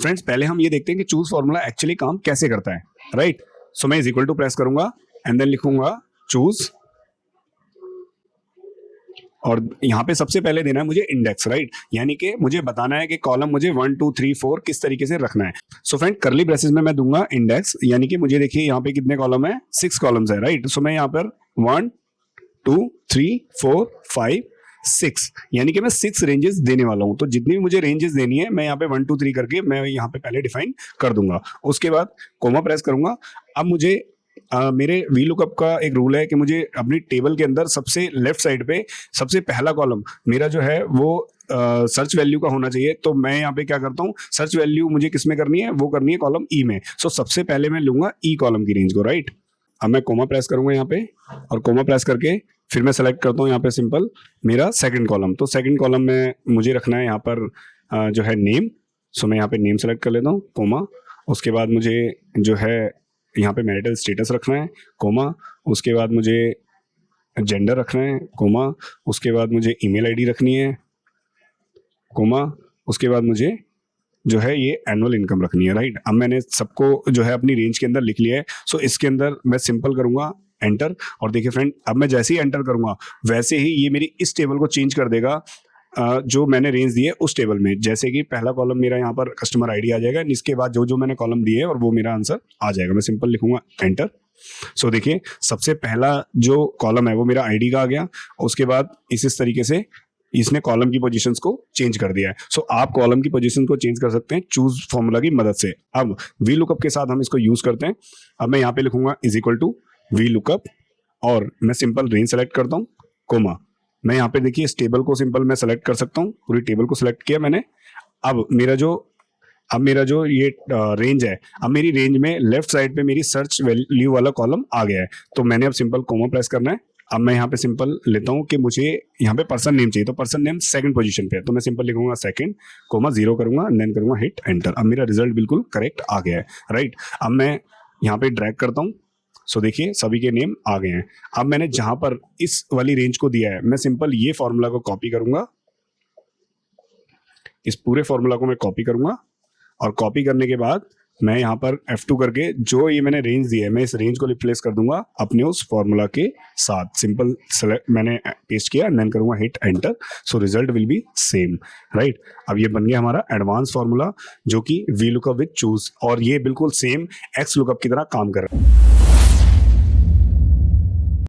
Friends पहले हम ये देखते हैं कि चूज फॉर्मूला एक्चुअली काम कैसे करता है, राइट। सो मैं इज इक्वल टू प्रेस करूंगा एंड देन लिखूंगा चूज, और यहाँ पे सबसे पहले देना है मुझे इंडेक्स, राइट, यानी कि मुझे बताना है कि कॉलम मुझे 1 2 3 4 किस तरीके से रखना है। सो फ्रेंड कर्ली ब्रेसेस में मैं दूंगा इंडेक्स, यानी कि मुझे देखिए यहाँ पे कितने कॉलम है, 6 कॉलम्स है, राइट। सो मैं यहाँ पर 1 2 3 4 5 6, यानी कि मैं 6 रेंजेस देने वाला हूं। तो जितनी भी मुझे रेंजेस देनी है मैं यहाँ पे 1 2 3 करके मैं यहाँ पे पहले डिफाइन कर दूंगा। उसके बाद कोमा प्रेस करूंगा। अब मुझे मेरे वी लुकअप का एक रूल है कि मुझे अपनी टेबल के अंदर सबसे लेफ्ट साइड पे सबसे पहला कॉलम मेरा जो है वो सर्च वैल्यू का होना चाहिए। तो मैं यहाँ पे क्या करता हूँ, सर्च वैल्यू मुझे किस में करनी है, वो करनी है कॉलम ई में। सो सबसे पहले मैं लूंगा ई कॉलम की रेंज को, राइट। अब मैं कोमा प्रेस करूंगा यहाँ पे, और कोमा प्रेस करके फिर मैं सेलेक्ट करता हूँ यहाँ पे सिंपल मेरा सेकंड कॉलम। तो सेकंड कॉलम में मुझे रखना है यहाँ पर जो है नेम। सो मैं यहाँ पे नेम सेलेक्ट कर लेता हूँ, कोमा। उसके बाद मुझे जो है यहाँ पे मैरिटल स्टेटस रखना है, कोमा। उसके बाद मुझे जेंडर रखना है, कोमा। उसके बाद मुझे ईमेल आईडी रखनी है, कोमा। उसके बाद मुझे जो है ये एनुअल इनकम रखनी है, राइट। अब मैंने सबको जो है अपनी रेंज के अंदर लिख लिया है। सो इसके अंदर मैं सिंपल करूंगा एंटर, और देखिए फ्रेंड अब मैं जैसे ही एंटर करूंगा वैसे ही ये मेरी इस टेबल को चेंज कर देगा जो मैंने रेंज दी है उस टेबल में। जैसे कि पहला कॉलम मेरा यहाँ पर कस्टमर आईडी आ जाएगा, इसके बाद जो जो मैंने कॉलम दिए है और वो मेरा आंसर आ जाएगा। मैं सिंपल लिखूंगा एंटर। सो देखिए सबसे पहला जो कॉलम है वो मेरा आईडी का आ गया। उसके बाद इस तरीके से इसने कॉलम की पोजीशंस को चेंज कर दिया है। सो आप कॉलम की पोजीशन को चेंज कर सकते हैं चूज फॉर्मूला की मदद से। अब वी लुकअप के साथ हम इसको यूज करते हैं। अब मैं यहाँ पे लिखूंगा is equal to V lookup, और मैं सिंपल रेंज सेलेक्ट करता हूँ, कोमा। मैं यहाँ पे देखिए इस टेबल को सिंपल मैं सेलेक्ट कर सकता हूँ, पूरी टेबल को सेलेक्ट किया मैंने। अब मेरा जो ये रेंज है, अब मेरी रेंज में लेफ्ट साइड पे मेरी सर्च वैल्यू वाला कॉलम आ गया है। तो मैंने अब सिंपल कोमा प्रेस करना है। अब मैं यहाँ पे सिंपल लेता हूँ कि मुझे यहाँ पे पर्सन नेम चाहिए, तो पर्सन नेम सेकंड पोजीशन पे है। तो मैं सिंपल लिखूंगा सेकंड, कोमा 0 करूंगा, देन करूंगा हिट एंटर। अब मेरा रिजल्ट बिल्कुल करेक्ट आ गया है, राइट। अब मैं यहाँ पे ड्रैग करता हूँ। सो देखिए सभी के नेम आ गए हैं। अब मैंने जहां पर इस वाली रेंज को दिया है मैं सिंपल ये फॉर्मूला को कॉपी करूंगा, इस पूरे फॉर्मूला को मैं कॉपी करूंगा, और कॉपी करने के बाद मैं यहाँ पर F2 करके जो ये मैंने रेंज दी है मैं इस रेंज को रिप्लेस कर दूंगा अपने उस फॉर्मूला के साथ। सिंपल सेलेक्ट मैंने पेस्ट किया, देन करूंगा hit enter. So result will be same, right. अब ये बन गया हमारा एडवांस फॉर्मूला जो कि वी लुकअप विद चूज, और ये बिल्कुल सेम एक्स लुकअप की तरह काम कर रहा है।